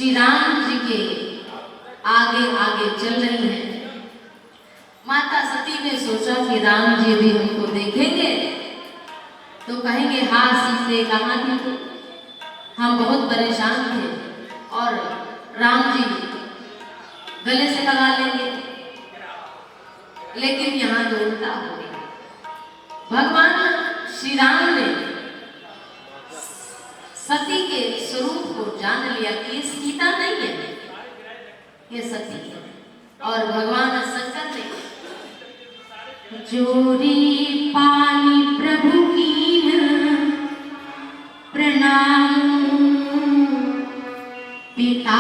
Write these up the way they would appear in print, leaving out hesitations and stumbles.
श्री राम जी के आगे आगे चल रही हैं। माता सती ने सोचा कि राम जी भी हमको देखेंगे तो कहेंगे हाँ सीते कहाँ थी तू, हम बहुत परेशान थे और राम जी गले से लगा लेंगे। लेकिन यहाँ तो उल्टा हो गया। भगवान श्री राम ने सती के स्वरूप को जान लिया कि ये सीता नहीं है, ये सती है। और भगवान शंकर ने जोरी पानी प्रभु की प्रणाम, पिता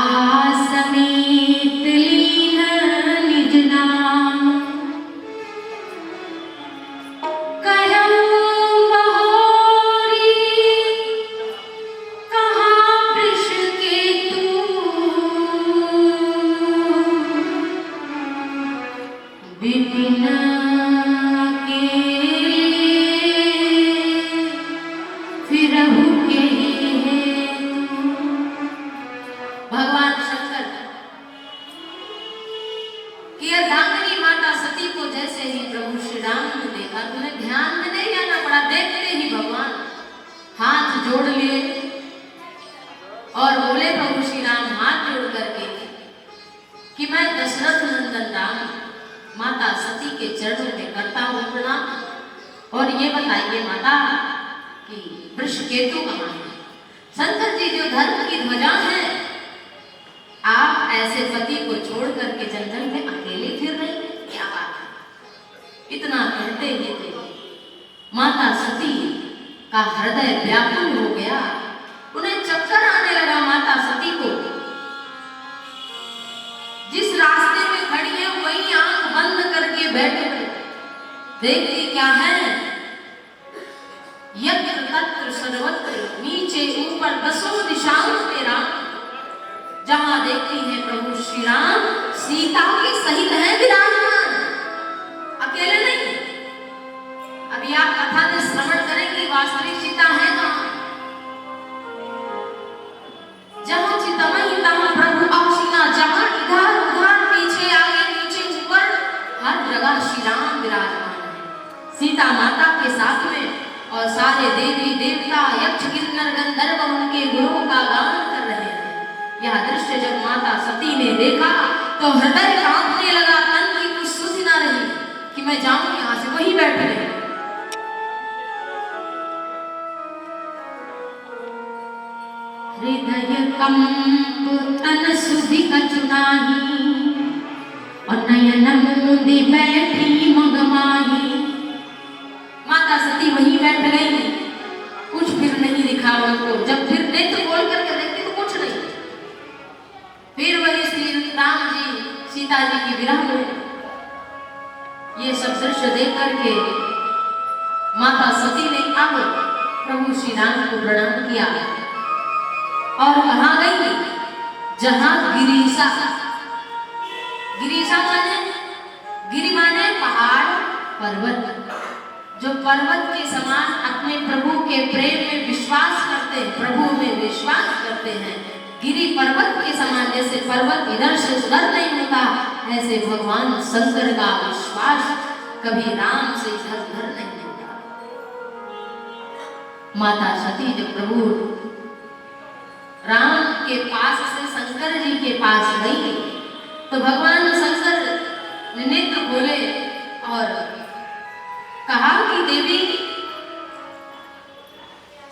समेत लीन निज नाम, कहूं बहोरी कहाँ वृष केतु, विपिन भगवान शंकर की अर्धांगिनी माता सती को जैसे ही प्रभु श्री राम ने देखा तो उन्हें ध्यान में नहीं आना पड़ा। देखते ही भगवान हाथ जोड़ लिए और बोले प्रभु श्री राम हाथ जोड़ करके कि मैं दशरथ नंदन राम माता सती के चरणों में करता हूँ प्रणाम। और ये बताइए माता कि वृषकेतु कहाँ है? शंकर जी जो धर्म की ध्वजा है, आप ऐसे पति को छोड़ करके जंगल में अकेले फिर रही हैं, क्या बात है? इतना कहते ही थे माता सती का हृदय व्याकुल हो गया, उन्हें चक्कर आने लगा। माता सती को जिस रास्ते में खड़ी है वही आंख बंद करके बैठे थे। देखती क्या है, यत्र तत्र सर्वत्र, नीचे ऊपर दसों दिशाओं में राम। जहां देखती है प्रभु श्री राम सीता के सहित है विराजमान, अकेले नहीं। अभी आप कथा में श्रवण करेंगे वास्तविक सीता है कहां? जहां चितमयी तहां प्रभु अवसीना, जहां इधर उधर पीछे आगे नीचे ऊपर हर जगह श्री राम विराजमान है सीता माता के साथ में। और सारे देवी देवता यक्ष किन्नर गंधर्व उनके गुणों का गान कर रहे हैं। यह दृश्य जब माता सती ने देखा तो हृदय कांपने लगा, तन की कुछ सुधि ना रही कि मैं जाऊं यहां से, वहीं बैठ रहे। हृदय कंप तन सुधि कछु नाही, और नयन मूंदे बैठी मगमाही। माता सती वहीं बैठ गई, कुछ फिर नहीं दिखा उनको। जब फिर नेत्र खोल करके देखती तो कुछ नहीं। फिर वही श्री राम जी सीता जी की विरह में ये सब दृश्य देख करके माता सती ने अब प्रभु श्री राम को प्रणाम किया और कहाँ गई? जहां गिरीशा, गिरीशा माने, गिरी माने पहाड़ पर्वत, जो पर्वत के समान अपने प्रभु के प्रेम में विश्वास करते हैं, प्रभु में विश्वास करते हैं। गिरी पर्वत के समान, जैसे पर्वत इधर से उधर नहीं होता, ऐसे भगवान शंकर का विश्वास कभी राम से इधर उधर नहीं होता। माता सती जब प्रभु राम के पास से शंकर जी के पास गई तो भगवान शंकर ने नेत्र खोले और कहा कि देवी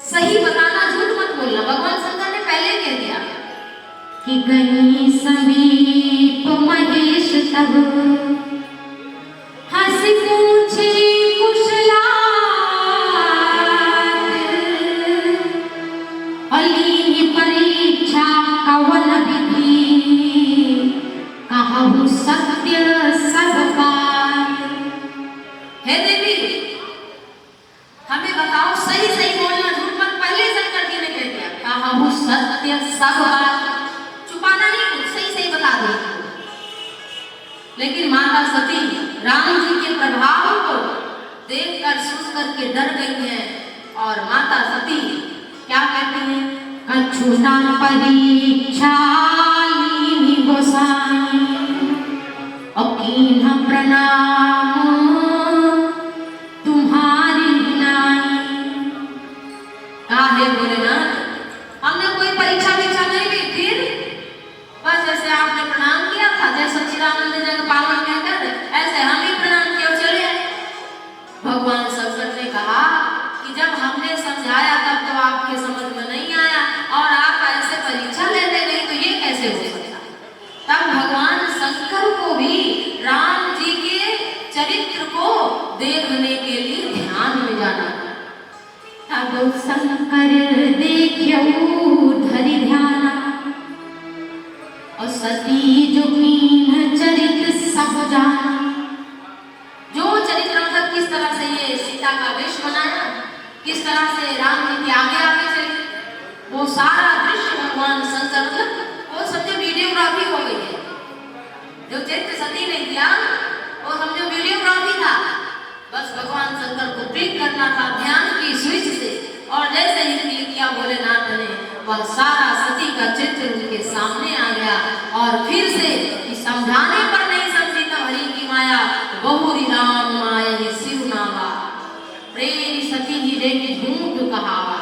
सही बताना, झूठ मत बोलना। भगवान शंकर ने पहले कह दिया कि गई समीप महेश तब हंसी पूछे कुशलात, अली परीक्षा कवन विधि, कहु सत्य सब बात। हे देवी हमें बताओ, सही सही बोलना, झूठ मत। पहले शंकर जी ने कह दिया कहु सत्य सब बात, छुपाना नहीं, सही सही बता दो। लेकिन माता सती राम जी के प्रभाव को देखकर सुन करके डर गई है और माता सती क्या कहती है? कछु ना परीक्षा तो शंकर देखियो धरि ध्याना, और सती जो कीन चरित सब जाना। जो चरित्र मतलब किस तरह से ये सीता का वेश बनाया, किस तरह से राम जी के आगे आगे चले, वो सारा दृश्य भगवान शंकर मतलब वो समझो वीडियोग्राफी हो गई है। जो चरित्र सती ने किया वो समझो वीडियोग्राफी था, बस भगवान शंकर को क्लिक करना था ध्यान की स्विच से, और जैसे ही क्लिक किया भोलेनाथ ने, वह सारा सती का चित्र उनके सामने आ गया। और फिर से समझाने पर नहीं समझी तब हरि की माया, बहुरी राम माया शिव नावा, प्रेम सती ही देवी झूठ कहावा।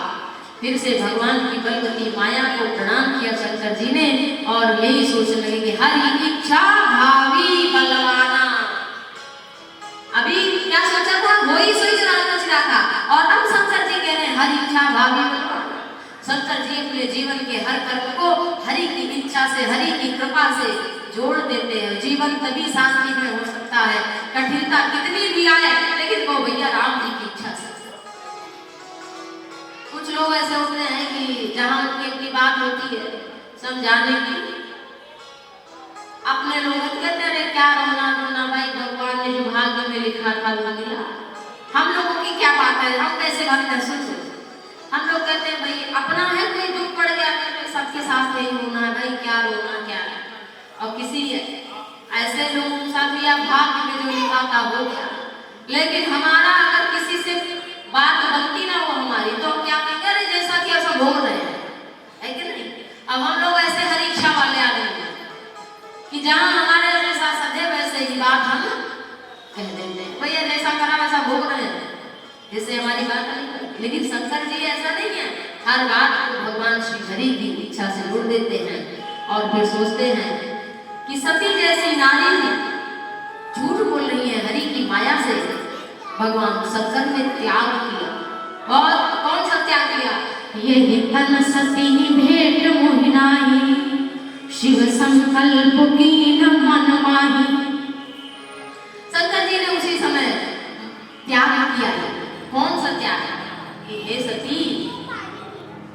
फिर से भगवान की बलवती माया को प्रणाम किया शंकर जी ने, और यही सोचने लगे कि हरि इच्छा भावी बलवाना। अभी क्या सोचा था, वही सोच रहा था, और अब शंकर जी कह रहे हैं हरि इच्छा भावी बलवाना। शंकर जी अपने जीवन के हर कर्म को हरि की इच्छा से, हरि की कृपा से जोड़ देते हैं। जीवन तभी शांति में हो सकता है, कठिनता कितनी भी आए, लेकिन वो भैया राम जी की इच्छा से। कुछ लोग ऐसे होते हैं कि जहां उनकी अपनी बात होती है समझाने की, अपने लोग कहते हैं क्या रोना धोना भाई, भगवान ने जो भाग्य में लिखा था वो मिला। हम लोगों की क्या बात है, हम कैसे भक्त हैं। सुन हम लोग कहते हैं भाई अपना है, कोई दुख पड़ गया तो सबके साथ यही रोना है भाई, क्या रोना क्या है। और किसी ऐसे लोगों के साथ या भाग्य में जो लिखा था वो क्या, लेकिन हमारा अगर किसी से बात बनती ना हो हमारी, तो हम क्या कहेंगे, अरे जैसा कि ऐसा भोग रहे हैं, है कि नहीं। अब हम लोग ऐसे हर इच्छा वाले आदमी हैं कि जहाँ हमारे जैसा सदैव वैसे ही बात हम कह देते हैं, भैया जैसा करा वैसा भोग रहे हैं, जैसे हमारी बात नहीं। लेकिन शंकर जी ऐसा नहीं है, हर बात को भगवान श्री हरि की इच्छा से जोड़ देते हैं, और फिर सोचते हैं कि सती जैसी नारी झूठ बोल रही है हरि की माया से। भगवान शंकर ने त्याग किया, और कौन सा त्याग किया, ये तन सती भेंट मोहिनाही, शिव संकल्प कीन मन माही। शंकर जी ने उसी समय त्याग किया। कौन सा त्याग, कि हे सती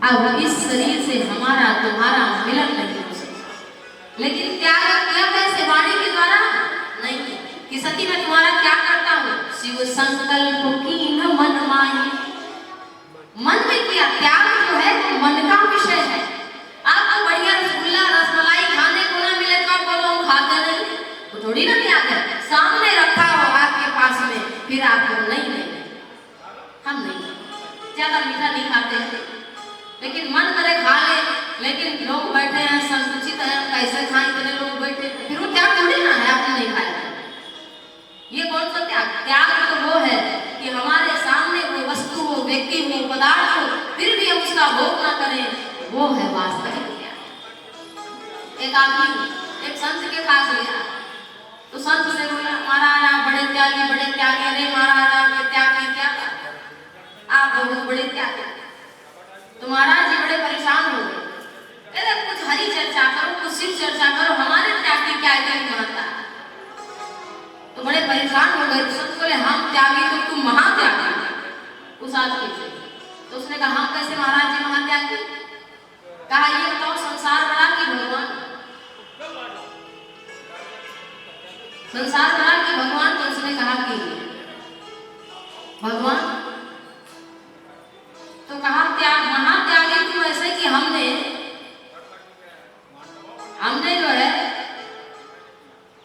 अब इस शरीर से हमारा तुम्हारा मिलन नहीं हो सकता। लेकिन त्याग किया कैसे, वाणी के द्वारा नहीं, कि सती मैं तुम्हारा त्याग करता हूँ, शिव संकल्प कीन मन माही। मन में किया त्याग, जो है वो मन का विषय है। आपको बढ़िया रसगुल्ला रसमलाई खाने को ना मिले तो आप बोलो हम खाते नहीं, वो थोड़ी ना त्याग है। सामने रखा हो आपके पास में, फिर आपको नहीं हम नहीं ज्यादा मीठा नहीं खाते हैं, लेकिन मन करे खा ले, लेकिन लोग बैठे हैं संकुचित है, कैसे खाएं, इतने लोग बैठे, फिर वो त्याग थोड़ी ना है आपने नहीं खाया। ये कौन सा त्याग, त्याग तो वो है कि हमारे सामने कोई वस्तु हो, व्यक्ति हो, पदार्थ हो, फिर भी हम उसका भोग ना करें, वो है वास्तविक त्याग। एक आदमी एक संत के पास गया, तो संत से बोला महाराज आप बड़े त्यागी, बड़े त्यागी। अरे महाराज आपके त्याग की क्या, आप बहुत बड़े त्यागी। तो महाराज जी बड़े परेशान हो गए, अरे कुछ हरी चर्चा करो, कुछ शिव चर्चा करो, हमारे त्याग की क्या महत्ता। तो बड़े परेशान हो गए। संत बोले हम त्यागी तो तुम महात्यागी उस आदमी से। तो उसने कहा हम कैसे महाराज जी महात्यागी। कहा ये बताओ संसार बड़ा कि भगवान, संसार बड़ा कि भगवान। तो उसने कहा कि भगवान। तो कहा त्याग महात्यागी तुम ऐसे कि हमने जो है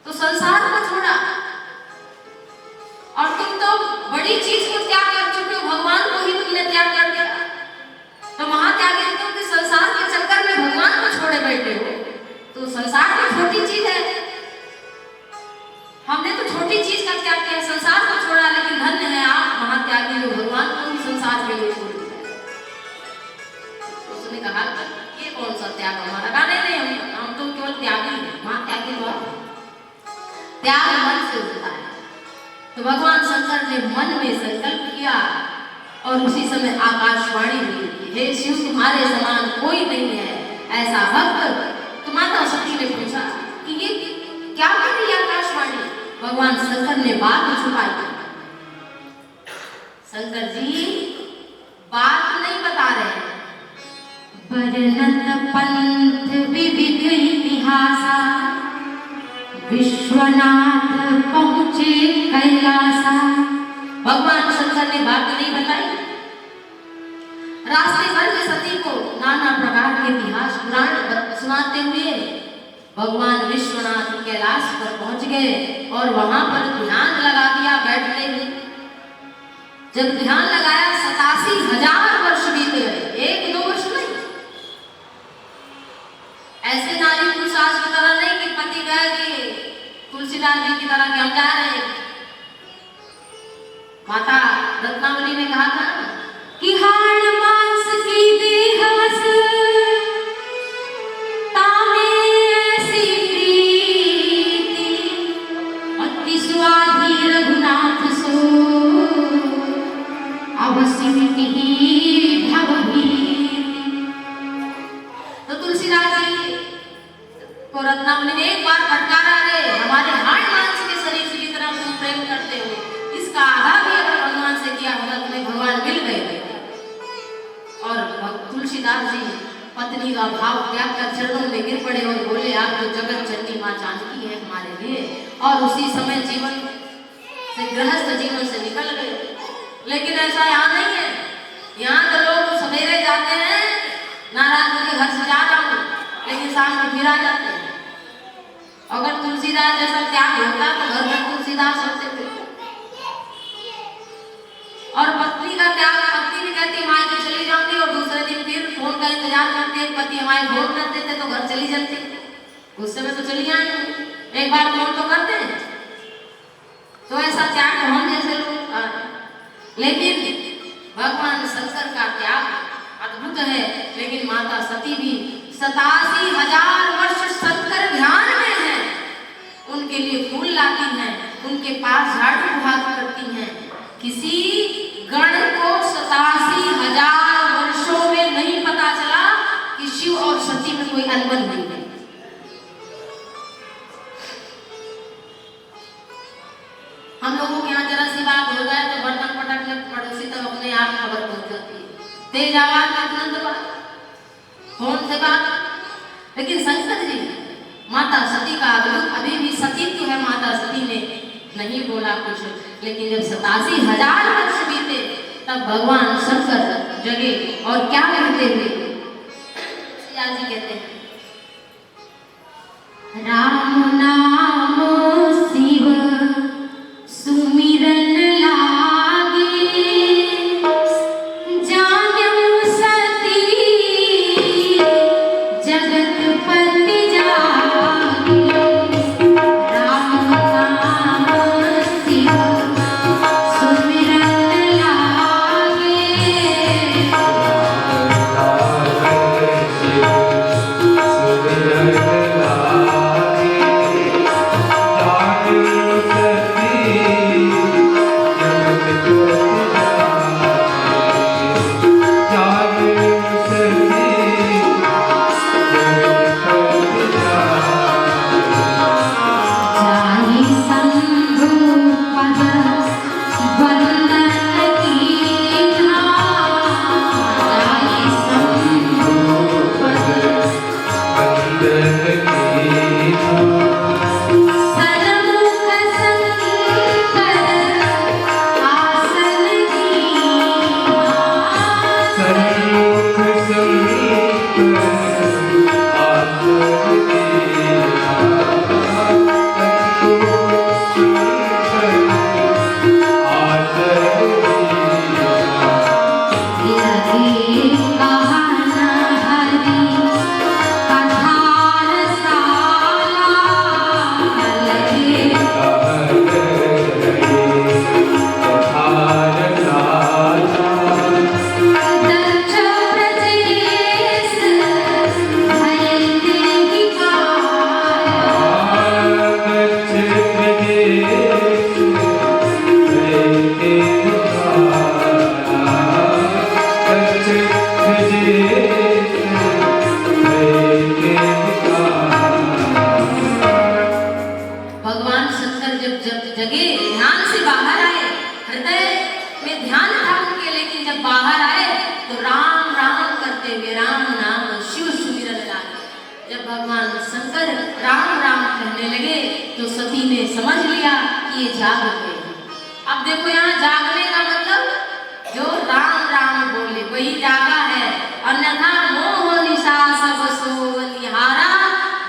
तो संसार को छोड़ा, और तुम तो बड़ी चीज को त्याग कर चुके हो, भगवान को ही तुमने त्याग कर दिया। तो महात्यागी तुम कि संसार के चक्कर में भगवान को छोड़े बैठे हो, तो संसार तो छोटी चीज है, हमने तो छोटी चीज का त्याग किया, संसार को छोड़ा, लेकिन धन्य है आप महात्यागी जो भगवान को ही संसार के लिए छोड़ दिया। तो उसने कहा ये कौन सा त्याग हमारा, कहा नहीं हम तो केवल त्यागी हैं, महात्यागी हुआ त्याग मन से होता है। तो भगवान शंकर ने मन में संकल्प किया, और उसी समय आकाशवाणी हुई, हे शिव तुम्हारे समान कोई नहीं है ऐसा भक्त। तो माता सती ने पूछा कि ये क्या कर रही आकाशवाणी। भगवान शंकर ने बात छुपाई। शंकर जी बात नहीं बिहासा, विश्वनाथ पहुंचे कैलासा। भगवान शंकर ने बात नहीं बताई। रास्ते भर में सती को नाना प्रकार के इतिहास पुराण सुनाते हुए भगवान विश्वनाथ कैलाश पर पहुंच गए और वहां पर ध्यान लगा दिया बैठने में। जब ध्यान लगाया 87,000 वर्ष बीत गए, 1-2 वर्ष नहीं। ऐसे नारी पुरुष आज की तरह नहीं कि पति गए कि तुलसीदास जी की तरह कि हम जा रहे हैं। माता रत्नावली ने कहा था कि हाड़ मांस की देहवस तामे ऐसी प्रीति, अति स्वाधी रघुनाथ सो अवश्य मिटहि भवभीति। तो तुलसीदास जी को रत्नावली ने एक बार फटकारा, रे हमारे हाड़ मांस के शरीर की तरह तुम प्रेम करते हो, इसका आधा भी अगर भगवान से किया होगा तुम्हें भगवान मिल गए। और तुलसीदास जी पत्नी का भाव त्याग कर चरणों में गिर पड़े और बोले, आप तो जगत जननी मां जानकी है हमारे लिए। और उसी समय जीवन से, गृहस्थ जीवन से निकल गए। लेकिन ऐसा यहाँ नहीं है। यहाँ तो लोग सवेरे जाते हैं, नाराज होकर घर से जा रहा हूँ, लेकिन शाम को फिर आ जाते हैं। अगर तुलसीदास जैसा त्याग होता तो घर में तुलसीदास होते थे। और पत्नी का त्याग, पत्नी भी कहती माँ के चली जाऊंगी और दूसरे दिन फिर फोन का इंतजार करते हैं। पति हमारे फोन कर देते तो घर चली जाती, उस समय तो चली आए, एक बार फोन तो करते हैं। तो ऐसा त्याग हम जैसे लोग, लेकिन भगवान शंकर का त्याग अद्भुत है। लेकिन माता सती भी 87,000 वर्ष शंकर ध्यान में है, उनके लिए फूल लाती हैं, उनके पास झाड़ू बुहार करती हैं। किसी गण को 87,000 वर्षों में नहीं पता चला कि शिव और सती में कोई अनबन नहीं है। हम लोगों के यहाँ जरा सी बात हो जाए तो बर्तन पटकने पड़ोसी तक अपने आप खबर पहुंच जाती है, तेज आवाज में तुरंत बात, फोन से बात। लेकिन शंकर जी माता सती का अद्भुत, अभी भी सतीत्व है। माता सती ने नहीं बोला कुछ, लेकिन जब 87,000 वर्ष बीते तब भगवान शंकर जगे और क्या कहते हुए जी कहते हैं, राम नाम शिव सुमिरन लागे, जानम सती जगतपति जागे। राम नाम शिव सुमिरन लागे, सुमिरन लागे। तो सती ने समझ लिया कि ये जाग गए। अब देखो यहाँ जागने का मतलब जो राम राम बोले वही जागा है, अन्यथा मोह निशा सब सोवनिहारा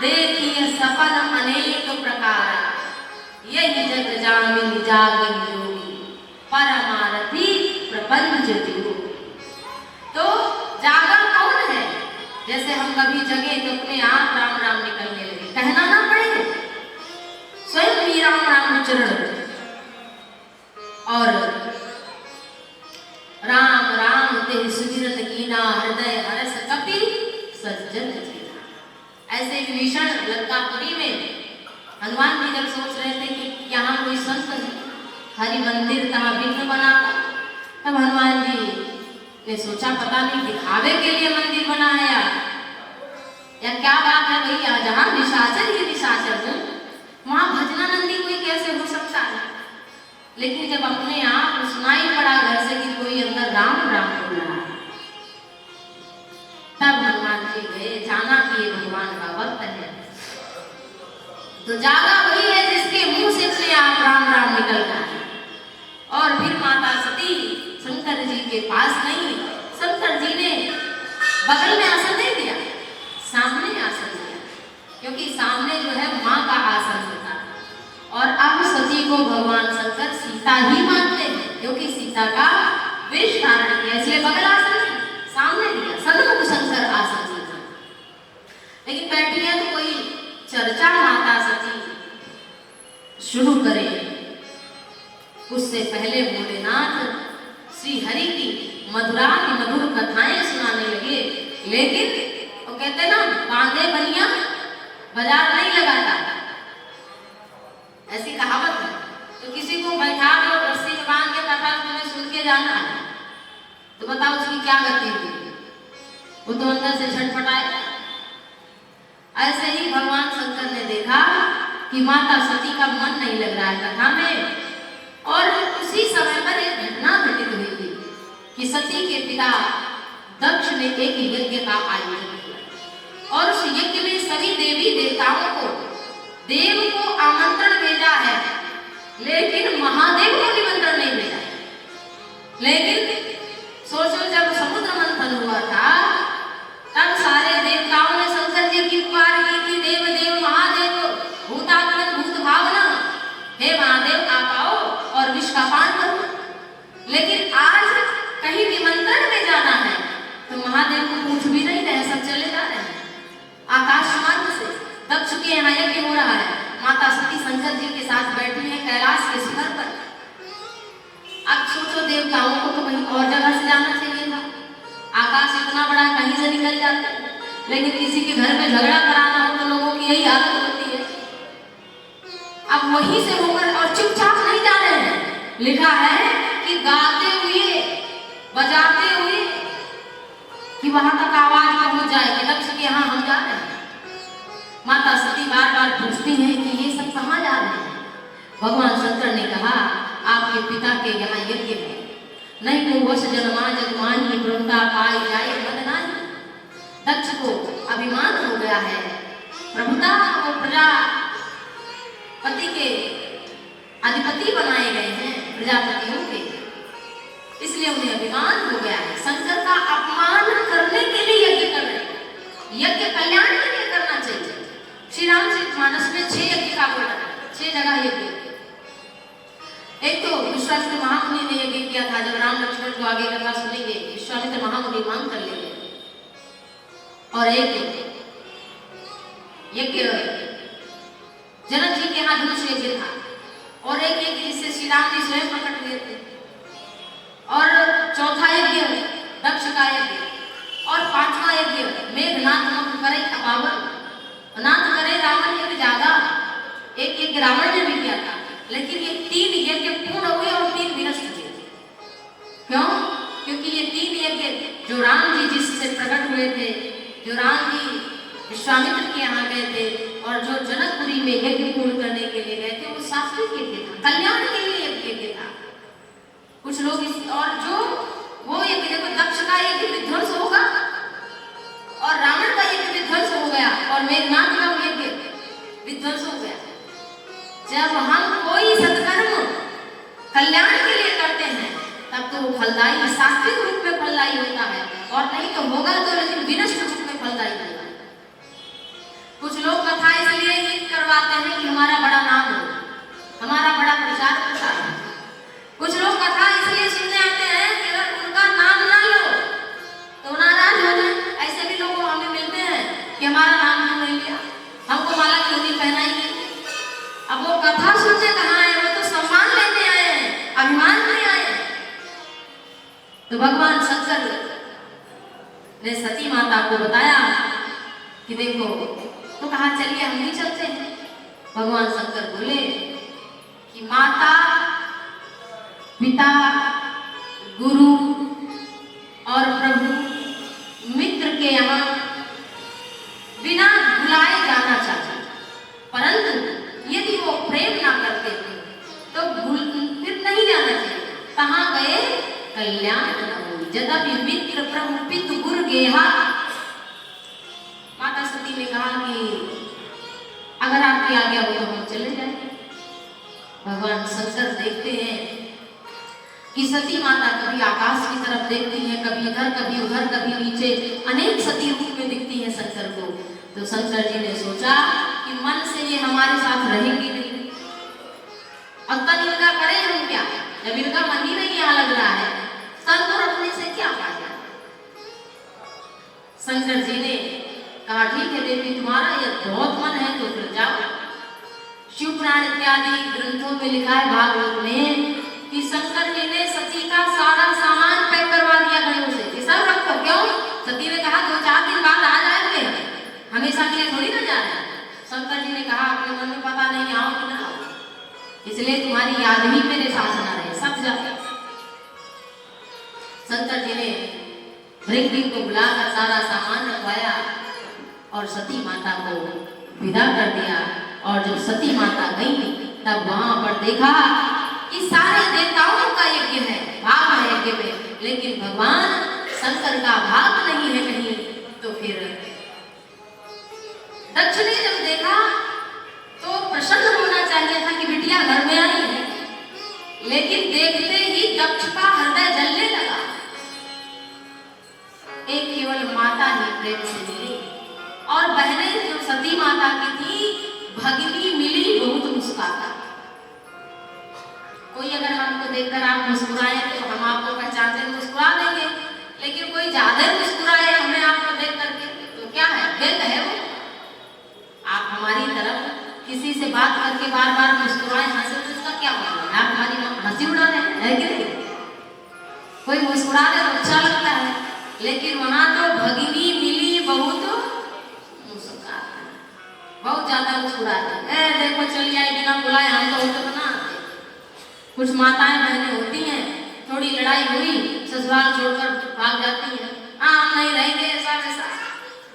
देखिए सपन अनेक प्रकार, यही जग जामिन जागन जोगी परमारथी प्रपंच जो। तो जागा कौन है? जैसे हम कभी जगे तो अपने आप राम राम निकलने लगे, कहना ना पड़े, स्वयं ही राम राम उच्चारण। और राम राम ते सुमिरत कीना हृदय हरस कपि सज्जन जीना। ऐसे विभीषण लंकापुरी में हनुमान जी जब सोच रहे थे कि यहाँ कोई संत हरि मंदिर कहाँ विघ्न बनाता, तब हनुमान जी ने सोचा पता नहीं दिखावे के लिए मंदिर बना है या क्या बात है भैया, जहाँ निशाचर ही निशाचर हूँ वहाँ भजनानंदी कोई कैसे हो सकता है। लेकिन जब अपने आप सुनाई पड़ा घर से कि कोई अंदर राम राम बोल रहा है, तब हनुमान जी गए, जाना कि ये भगवान का भक्त है। तो जागा वही है जिसके मुंह से अपने आप राम राम निकल रहा है। और फिर माता सती शंकर जी के पास नहीं, शंकर जी ने बगल में आसन नहीं दिया, सामने आसन दिया, क्योंकि सामने जो है माँ का आसन होता है। और अब सती को भगवान शंकर सीता ही मानते हैं, क्योंकि सीता का वेश धारण किया, इसलिए बगल आसन सामने दिया, सन्मुख शंकर आसन दिया। लेकिन बैठी है तो कोई चर्चा माता सती शुरू करे, उससे पहले भोलेनाथ श्री हरि की मधुराति मधुर कथाएं सुनाने लगे। लेकिन वो कहते ना, बांधे बनिया बाजार नहीं लगाता, ऐसी कहावत है। तो किसी को बैठा दो रस्सी में बांध के कथा तुम्हें सुन के जाना है, तो बताओ उसकी क्या गति हुई, वो तो अंदर से छटपटाएगा। ऐसे ही भगवान शंकर ने देखा कि माता सती का मन नहीं लग रहा है कथा में, और उसी समय पर एक घटना घटित हुई थी कि सती के पिता दक्ष ने एक यज्ञ का आयोजन किया, और उस यज्ञ में सभी देवी देवताओं को देव को आमंत्रण भेजा है, लेकिन महादेव को निमंत्रण नहीं भेजा। लेकिन सोचो, जब समुद्र मंथन हुआ था तब सारे देवताओं ने शंकर जी की पुकार की थी, देव देव महादेव भूतात्मन भूत भावना, हे महादेव आप आओ और विष का पान करो। लेकिन आज कहीं निमंत्रण में जाना है तो महादेव को पूछ भी नहीं रहे, सब चले जा रहे हैं आकाश मार्ग से। दक्ष के यहाँ यज्ञ हो रहा है, माता सती शंकर जी के साथ बैठी है कैलाश के शिखर पर। अब सोचो, देवताओं को तो कहीं और जगह से जाना चाहिए था, आकाश इतना बड़ा कहीं से निकल जाता है। लेकिन किसी के घर में झगड़ा कराना हो तो लोगों की यही हालत होती है। अब वहीं से होकर और चुपचाप नहीं जा रहे हैं, लिखा है कि गाते हुए बजाते हुए कि वहां तक आवाज पहुंच जाए कि दक्ष के यहाँ हम जा रहे हैं। माता सती बार बार पूछती हैं कि ये सब कहाँ जा रहे हैं। भगवान शंकर ने कहा, आपके पिता के यहाँ यज्ञ है, नहीं तो वश जन्मा जगमान की प्रभुता पाई जाए मन नहीं। दक्ष को अभिमान हो गया है, प्रभुता और प्रजापति के अधिपति बनाए गए हैं, प्रजापतियों के, इसलिए उन्हें अभिमान हो गया है। शंकर का अपमान करने के लिए यज्ञ कर रहे हैं, यज्ञ कल्याण के लिए करना चाहिए। श्री रामचरितमानस में 6 यज्ञ का वर्णन है, 6 जगह यज्ञ। एक तो विश्वामित्र महामुनि ने यज्ञ किया था, जब राम लक्ष्मण को आगे कथा सुनेंगे, विश्वामित्र महामुनि मांग कर लेंगे। और एक यज्ञ जनक जी के यहाँ धनुष यज्ञ था, और एक यज्ञ जिससे श्री राम जी स्वयं प्रकट हुए थे, और चौथा यज्ञ दक्ष का यज्ञ, और 5वां यज्ञ मेघनाथ मुख करे अपावन, नाथ करे रावण यज्ञ जागा। एक यज्ञ रावण ने भी किया था, लेकिन ये 3 यज्ञ पूर्ण हुए और 3 विनष्ट हुए। क्यों? क्योंकि ये 3 यज्ञ जो राम जी जिससे प्रकट हुए थे, जो राम जी विश्वामित्र के यहाँ गए थे और जो जनकपुरी में यज्ञ पूर्ण करने के लिए गए थे, वो शास्त्रीय यज्ञ था, कल्याण के लिए यज्ञ था। कुछ लोग और जो वो यज्ञ, देखो दक्ष का यज्ञ विध्वंस होगा और रावण का यज्ञ विध्वंस हो गया और मेघनाथ का यज्ञ विध्वंस हो गया। जब हम कोई सत्कर्म कल्याण के लिए करते हैं तब तो वो फलदायी सात्विक रूप में फलदायी होता है, और नहीं तो होगा तो लेकिन विनष्ट रूप में फलदायी होगा। कुछ लोग कथा इसलिए ये करवाते हैं कि हमारा बड़ा नाम हो, हमारा बड़ा प्रचार प्रसार हो। कुछ लोग कथा इसलिए सुनने आते हैं कि अगर उनका नाम ना लो तो नाराज हो जाए। ऐसे भी लोग हमें मिलते हैं कि हमारा नाम क्यों नहीं लिया, हमको माला क्यों नहीं पहनाई गई। अब वो कथा सुनने कहाँ आए, वो तो सम्मान लेने आए हैं, अभिमान में आए हैं। तो भगवान शंकर ने सती माता को बताया कि देखो, तो कहा चलिए हम भी चलते हैं। भगवान शंकर बोले कि माता पिता गुरु और प्रभु मित्र के यहाँ बिना बुलाए जाना चाहिए, परंतु यदि वो प्रेम ना करते थे तो फिर नहीं जाना चाहिए। कहाँ गए? कल्याण न हो यद्यपि मित्र प्रभु पितु गुरु गेहा। माता सती ने कहा कि अगर आपकी आज्ञा हो तो हम चले जाएंगे। भगवान शंकर देखते हैं कि सती माता कभी आकाश की तरफ देखती है, कभी इधर कभी उधर कभी नीचे, अनेक सती रूप में दिखती है शंकर को। तो शंकर जी ने सोचा कि मन से ये हमारे साथ रहेंगी नहीं, अब तक इनका करें हम क्या, जब इनका मन ही नहीं यहाँ लग रहा है तब तो रखने से क्या फायदा। शंकर जी ने कहा ठीक है देवी, तुम्हारा यह बहुत मन है तो फिर जाओ। शिव पुराण इत्यादि ग्रंथों में लिखा है भागवत में कि शंकर जी ने सती का सारा सामान पैक करवा दिया गणों से कि सब रखो। क्यों? सती ने कहा 2-4 दिन बाद आ जाएंगे, हमेशा के लिए थोड़ी ना जा रहे। शंकर जी ने कहा अपने मन में पता नहीं आओ कि ना आओ, इसलिए तुम्हारी याद ही मेरे साथ ना रहे, सब जाते। शंकर जी ने भृगु को बुलाकर सारा सामान रखवाया और सती माता को विदा कर दिया। और जब सती माता गई तब वहां पर देखा कि सारे देवताओं का यज्ञ है, भाग है यज्ञ में, लेकिन भगवान शंकर का भाग नहीं है कहीं। तो फिर दक्ष ने जब देखा तो प्रसन्न होना चाहिए था कि बिटिया घर में आई है, लेकिन देखते ही दक्ष का हृदय जलने लगा। एक केवल माता ही प्रेम से मिली, और बहनें जो सती माता की थी भगिनी मिली बहुत मुस्कुराता। कोई अगर हमको देखकर आप मुस्कुराए तो हम आपको पहचानते मुस्कुरा देंगे, लेकिन कोई ज्यादा मुस्कुराए हमें आपको देख करके तो क्या है, भेद है वो। आप हमारी तरफ किसी से बात करके बार बार मुस्कुराए हंसे तो इसका क्या मतलब है? आप हमारी हंसी उड़ा रहे हैं कि नहीं? कोई मुस्कुरा दे तो अच्छा लगता है, लेकिन वहां तो भगिनी मिली बहुत बहुत ज्यादा मुस्कुराते। देखो चलिए आई बिना बुलाए हम तो उसे बना। कुछ माताएं बहनें होती हैं, थोड़ी लड़ाई हुई ससुराल छोड़कर भाग जाती हैं, हाँ हम नहीं रहेंगे ऐसा वैसा,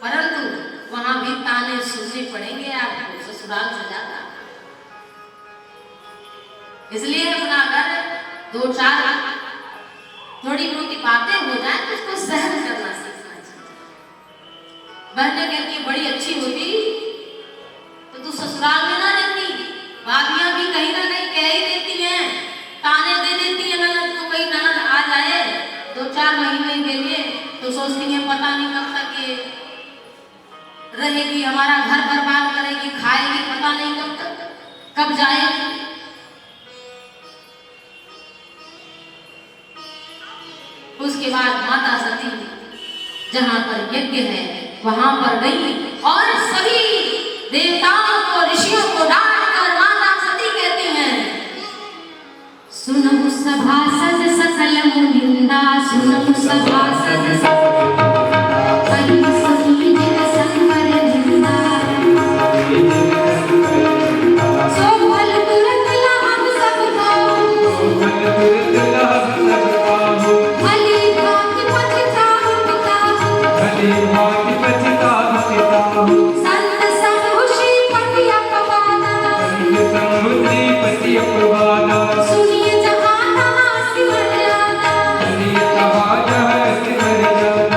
परंतु वहां भी ताने सुनने पड़ेंगे आपको ससुराल से ज्यादा। इसलिए अपना घर 2-4 थोड़ी मोटी बातें हो जाए तो उसको सहन करना सीखना चाहिए। बहनें कहती बड़ी अच्छी होती तो तू ससुराल में ना रहती। भाभियां भी कहीं ना कहीं कह ही देती हैं, ताने दे देती है ननद को, कहीं ननद आ जाए 2-4 महीने के लिए तो सोचती है पता नहीं कब तक ये रहेगी, हमारा घर बर्बाद करेगी, खाएगी पता नहीं कब तक, कब जाएगी। उसके बाद माता सती जहां पर यज्ञ है वहां पर गई और सभी देवताओं को ऋषियों को डांटकर माता सती कहती हैं, सुनहु सभासद सकल मुनिंदा, सुनहु सभासद सभी सभी जन संकर निंदा, सो फल तुरंत लाभ सब पाऊं, भली भांति पतिताहु पिताहु, भली भांति पतिताहु पिताहु, संत संग श्रीपति अपवादा, सुनिए जहाँ तहाँ सिमर जाना, सुनिए जहाँ तहाँ सिमर जाना।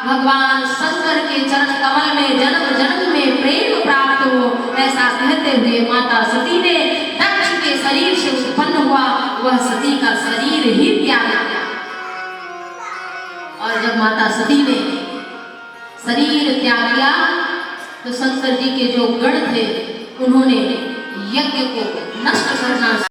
भगवान शंकर के चरण कमल में जन्म जन्म में प्रेम प्राप्त हो, ऐसा कहते हुए माता सती ने दक्ष के शरीर से उत्पन्न हुआ वह सती का शरीर ही त्याग किया। और जब माता सती ने शरीर त्याग किया तो शंकर जी के जो गण थे उन्होंने यज्ञ को नष्ट करना